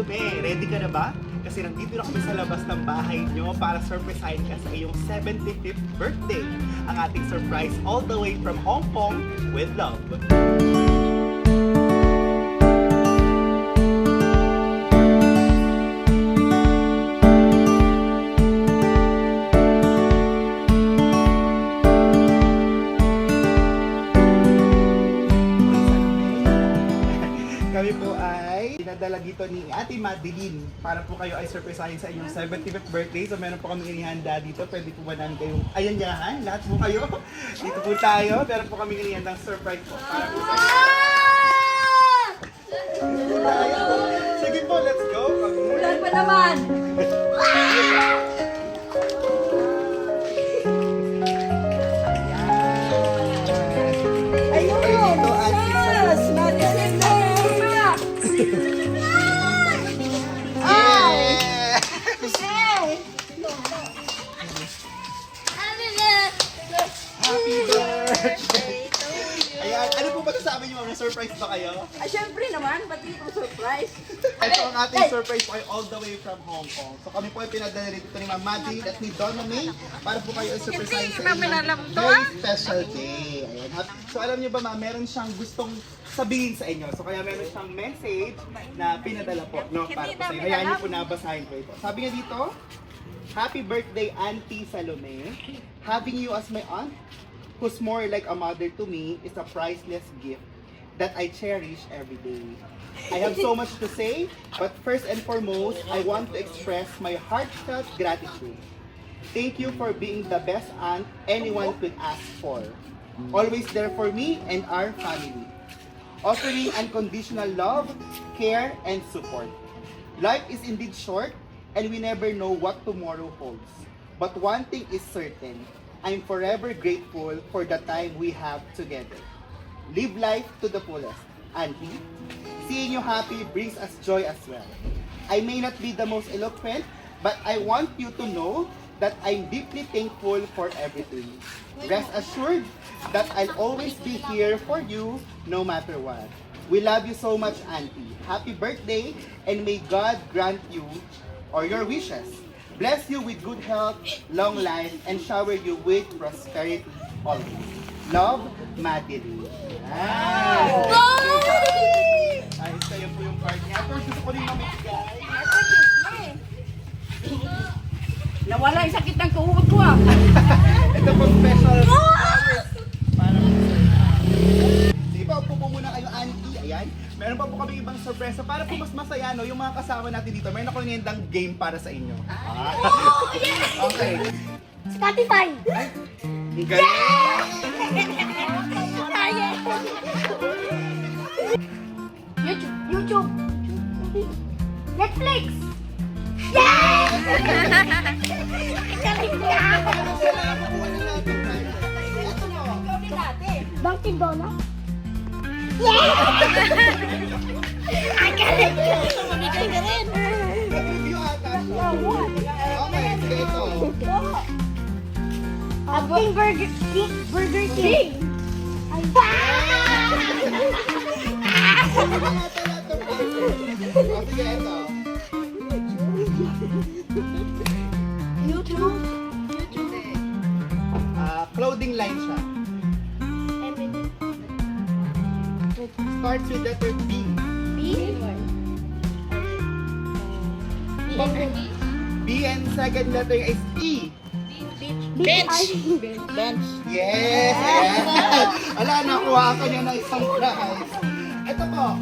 Salome. Ready ka na ba? Kasi nandito na kami sa labas ng bahay nyo para surprisein ka sa iyong 75th birthday. Ang ating surprise all the way from Hong Kong with love. Kami po ay dinadala dito ni Ate Madeline para po kayo ay surprisein sa inyong 75th birthday. So meron po kami inihanda dito. Pwede po ba namin kayong ayanyahan? Lahat po kayo. Dito po tayo. Meron po kami inihandang surprise po para po sa inyo. Sige po, let's go. Ulan pa naman! Ayun! Dito, Ate Yes! Marisin na! Happy birthday! Ayan, ano po ba sabi niyo, ma'am? Na-surprise ba kayo? Ah, syempre naman, ba't hindi ko surprise? Ito ang ating surprise po ay all the way from Hong Kong. So kami po ay pinadala dito ni Ma'am Madeline at ni Donna May para po kayo ay surprise sa inyong very special day. Ayan. So alam niyo ba, ma'am, meron siyang gustong sabihin sa inyo. So kaya meron siyang message na pinadala po, no, para po sa inyo. Hayaan niyo po nabasahin ko ito. Sabi niya dito, Happy birthday, Auntie Salome. Having you as my aunt, who's more like a mother to me, is a priceless gift that I cherish every day. I have so much to say, but first and foremost, I want to express my heartfelt gratitude. Thank you for being the best aunt anyone could ask for. Always there for me and our family. Offering unconditional love, care, and support. Life is indeed short, and we never know what tomorrow holds. But one thing is certain, I'm forever grateful for the time we have together. Live life to the fullest, Auntie. Seeing you happy brings us joy as well. I may not be the most eloquent, but I want you to know that I'm deeply thankful for everything. Rest assured that I'll always be here for you no matter what. We love you so much, Auntie. Happy birthday, and may God grant you or your wishes. Bless you with good health, long life, and shower you with prosperity always. Love, Madeline. Ay, sa'yo po yung card niya. First, gusto ko rin mamigay. Nawala yung sakit ng tuhod ko ah! Ito po special flowers para po sa'yo. Sige pa, upo po muna kayo, Auntie. Ayan. Meron pa po kami ibang sorpresa para po mas masaya, no? Yung mga kasama natin dito, meron ako niyendang game para sa inyo. Okay. Spotify! Ay, ang galing. YouTube! Netflix! Dunkin' Donuts? Ang galing yun! Mamigay ka rin! Nag-review ata siya. Okay, sige ito. King Burger King! Ay, Oh, sige ito. YouTube? Clothing line siya. Starts with letter B. B and second letter is E. Bench! Yes! Yes! Ala, nakuha ka niya ng isang prize. Ito po.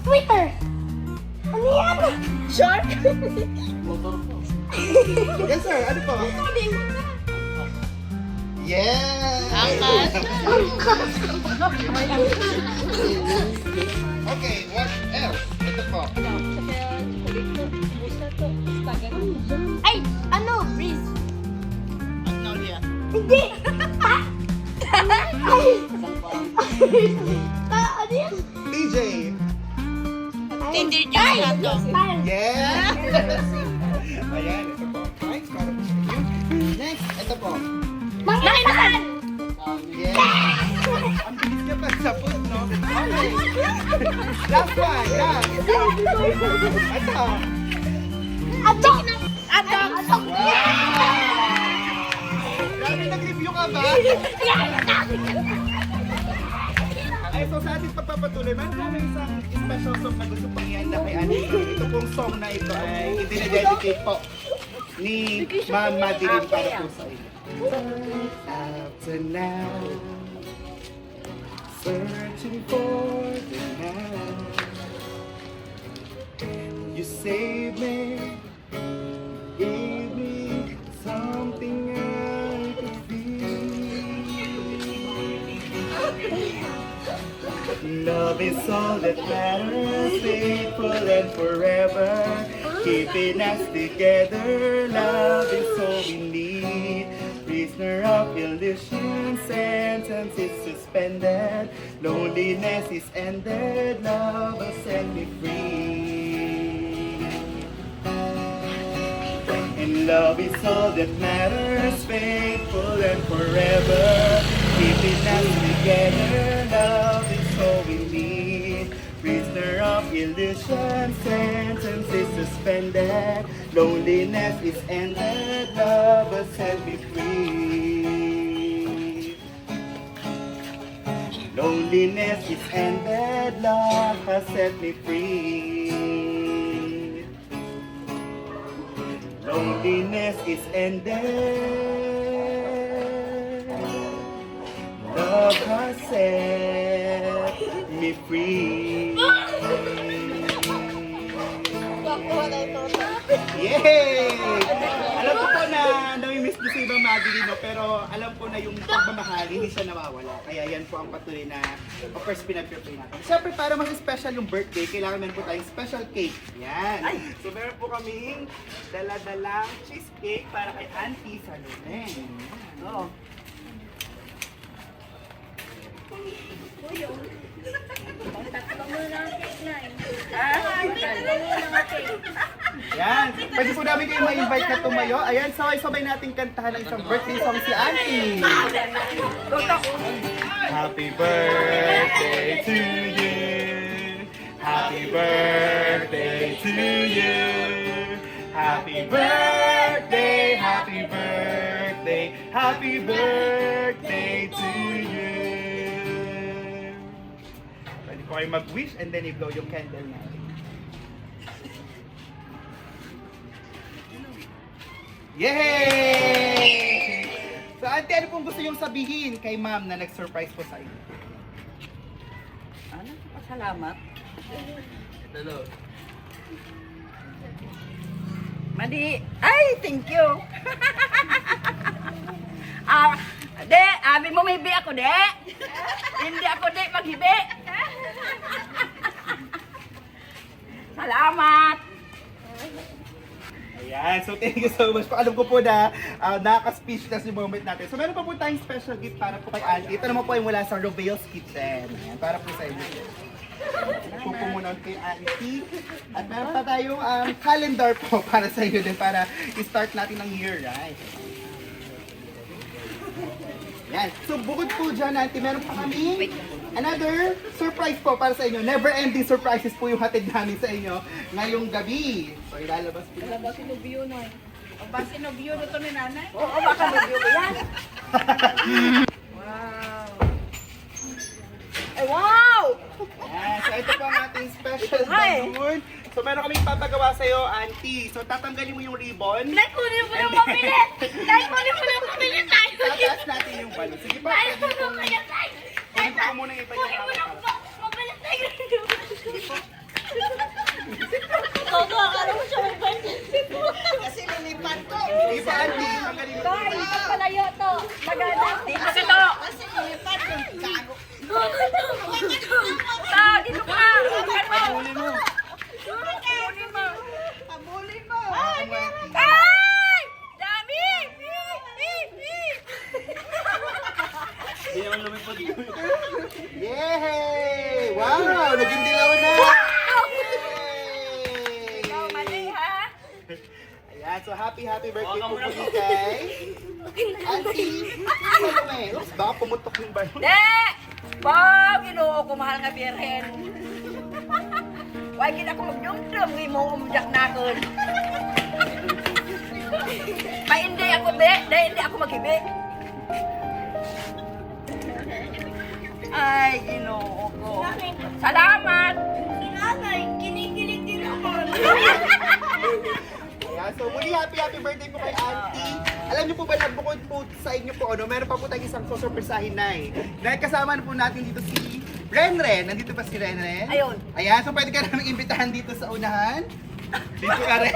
Twitter! Ano yan? Shark? Yes, sir. Ano po? Yes! Okay, what else? Ito po. Ay! Ano? Breeze! Magnolia. Hindi! Ay! Ano yan? TJ. Tinder Juice! Yes! Ayan, ito po. Prize para po sa inyo. Next, ito po. Mangilan! Yes! Ang bilis niya pa sa food, no? Okay. Last one, last. Ito. Atok! Atok! Atok! Grabe, nag-review ka ba? Ay, so sa ating pagpapatuloy, meron namin isang special song na gusto pang ihanda kay Annie. Ito pong song na ito ay idinededicate po ni Ma'am Madeline para po sa inyo. Up to now, searching for the night. You saved me, gave me something I could feel. Love is all that matters, faithful and forever, keeping us together. Love is all we need. Prisoner of illusion, sentence is suspended. Loneliness is ended. Love will set me free. And love is all that matters, faithful and forever, keeping us together. Love is all we need. Prisoner of illusion, sentence is suspended. Loneliness is ended. Love will set me free. Loneliness is ended. Love has set me free. Loneliness is ended. Love has set me free. Yay! Alam ko po na nami-miss niyo sa ibang Madeline, no? Pero alam ko na yung pagmamahal, hindi siya nawawala. Kaya yan po ang patuloy na, of course, pinag-prepare natin. Siyempre, para mas special yung birthday, kailangan meron po tayong special cake. Yan. So, meron po kaming dala-dalang cheesecake para kay Auntie Salome. Oo. Yan. Pwede po namin kayo ma-invite na tumayo. Ayan, sabay-sabay natin kantahan ng isang birthday song si Auntie. Happy birthday to you. Happy birthday to you. Happy birthday, happy birthday, happy birthday to you. Pwede po kayo mag-wish and then i-blow yung candle natin. Yay! So, Auntie, ano pong gusto yung sabihin kay Ma'am na nag-surprise po sa inyo? Ano? Pasalamat. Hello. Madi, ay, thank you. De, abi mo may bi ako, de. Hindi ako, de, maghibi. Salamat. Ayan, so thank you so much po. Alam ko po na nakaka-speechless yung moment natin. So meron pa po tayong special gift para po kay Auntie. Ito naman po ay mula sa Roveil's Kitchen. Ayan, para po sa inyo. Po muna kay Auntie. At meron pa tayong calendar po para sa inyo din para i-start natin ang year, right? Yan. So bukod po dyan, Auntie, meron pa kami another surprise po para sa inyo. Never-ending surprises po yung hatid namin sa inyo ngayong gabi. So ilalabas po. Ba sinubyo no? O ba sinubyo no to ni nanay? Oo, baka sinubyo ko yan. Wow. Ay, wow! Yan. So ito po ang ating special Hi. balloon. So meron kaming papagawa sa'yo, Auntie. So tatanggalin mo yung ribbon. Dahil kunin mo ng pamilit! Dahil kunin mo ng pamilit tayo! Tataas natin yung balloon. Sige pa, Dahil pwede kunin po. mo kaya tayo! Pwede po muna iba yung Kunin mo ng para. pamilit tayo! Toto, akala mo siya may birthday. Kasi lilipan ko. Sige pa, Auntie. Tanggalin mo. Ay, palayo to! Maganda! Kasi to! Kasi lilipan ko! Gago! Ta, dito ka! Pagulin mo. Kunin mo! Pabulin mo! Ay! Dami! Yay! Wow! Naging dilaw na! Ikaw, mali ha? Ayan, so happy birthday po po kay Auntie Salome. Oops, baka pumutok yung balon. De! Pag ginoo ko mahal nga birhen. Why gid ako mag-dumdum, di mo umjak na ako. Hindi ako, hindi ako mag-ibi. Ay, ginoo ko. Salamat! Si nanay, kinikilig din ako. Ayan, so muli happy birthday po kay Auntie. Alam niyo po ba, nagbukod po sa inyo po, meron pa po tayong isang susurpresahin na eh. Dahil kasama na po natin dito si Renren. Nandito pa si Renren. Ayun. Ayan, so pwede ka namin imbitahan dito sa unahan. Dito ka rin.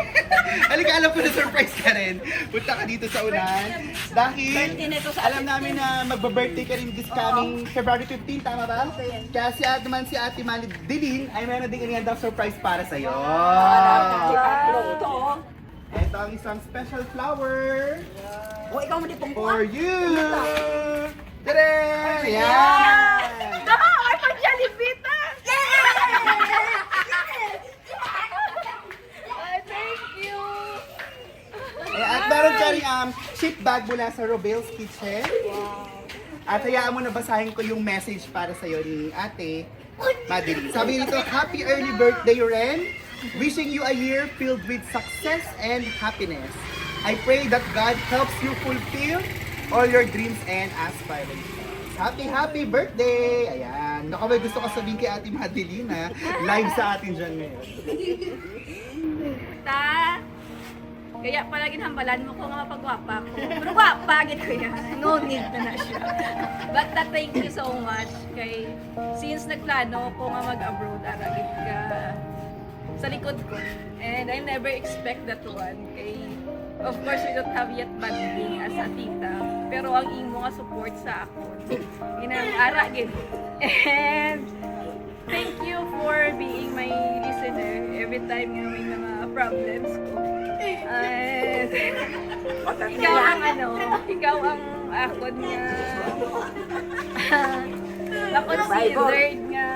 Halika, alam ko na surprise ka rin. Punta ka dito sa unahan. Dahil alam namin na magba-birthday ka rin this coming February 15, tama ba? Kaya si Ate Mali Dilin ay meron din kanina daw surprise para sa'yo. Ito ang isang special flower O, ikaw mo di pong for you. Tadaan! Ayan! Ay, pag-jalibita! Ay, thank you! Ayan, at meron ka rin sheep bag mula sa Robel's Kitchen. At hayaan mo na basahin ko yung message para sa'yo ni Ate Madeline. Sabi nito, happy early birthday, Ren. Wishing you a year filled with success and happiness. I pray that God helps you fulfill all your dreams and aspirations. Happy birthday! Ayan. Naku, may gusto ko sabihin kay Ate Madeline ha. Live sa atin dyan ngayon. Kaya palagi hambalan mo ko nga mapagwapa ko. Pero gwapa, gito yan. No need na siya. But thank you so much. Kay, since nagplano ko nga mag-abroad, aragit ka sa likod ko. And I never expect that one. Kay, of course, we don't have yet banding as a tita. Pero ang imo nga support sa ako. Aragit. And thank you for being my listener every time nga may mga problems ko. And ikaw ang akon nga na-considered nga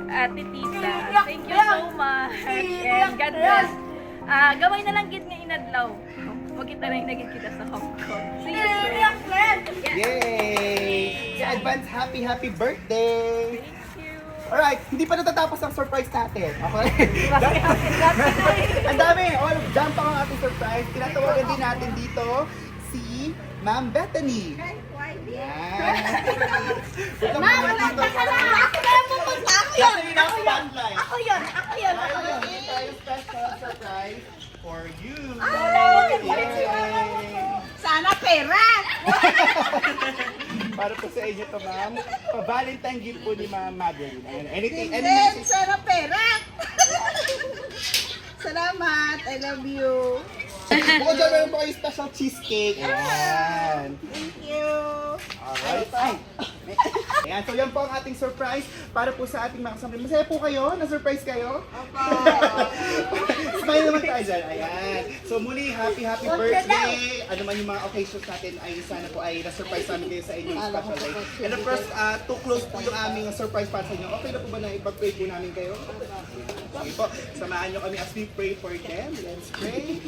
ate tita. Thank you so much. And God bless. Gaway na lang gid nga inadlaw. Magkita na naging kita sa Hong Kong. See you soon. Yay! So advance happy birthday! Thank you. Alright, hindi pa natatapos ang surprise natin. Okay? Ang dami! All jump pa ang ating surprise. Tinatawagan din natin dito si Ma'am Bethany. Yan. Ma'am, dito. Kasi ang spotlight. Ako yun. Dahil may tayo special surprise for you. Yay! Sana pera. Para po sa inyo to, ma'am. Pa-Valentine gift po ni Ma'am Madeline. Anything, any Then, message? sana pera. Salamat. I love you. Bukod dyan, meron po kayo special cheesecake. Ayan. Thank you. Alright. Ayan, so yan po ang ating surprise para po sa ating mga kasama. Masaya po kayo? Na-surprise kayo? Smile naman tayo dyan. Ayan. So muli, happy birthday. Ano man yung mga occasions natin ay sana po ay na-surprise namin kayo sa inyong special day. And of course, to close po yung aming surprise para sa inyo. Okay na po ba na ipag-pray po namin kayo? Sige po, samahan nyo kami as we pray for them. Let's pray.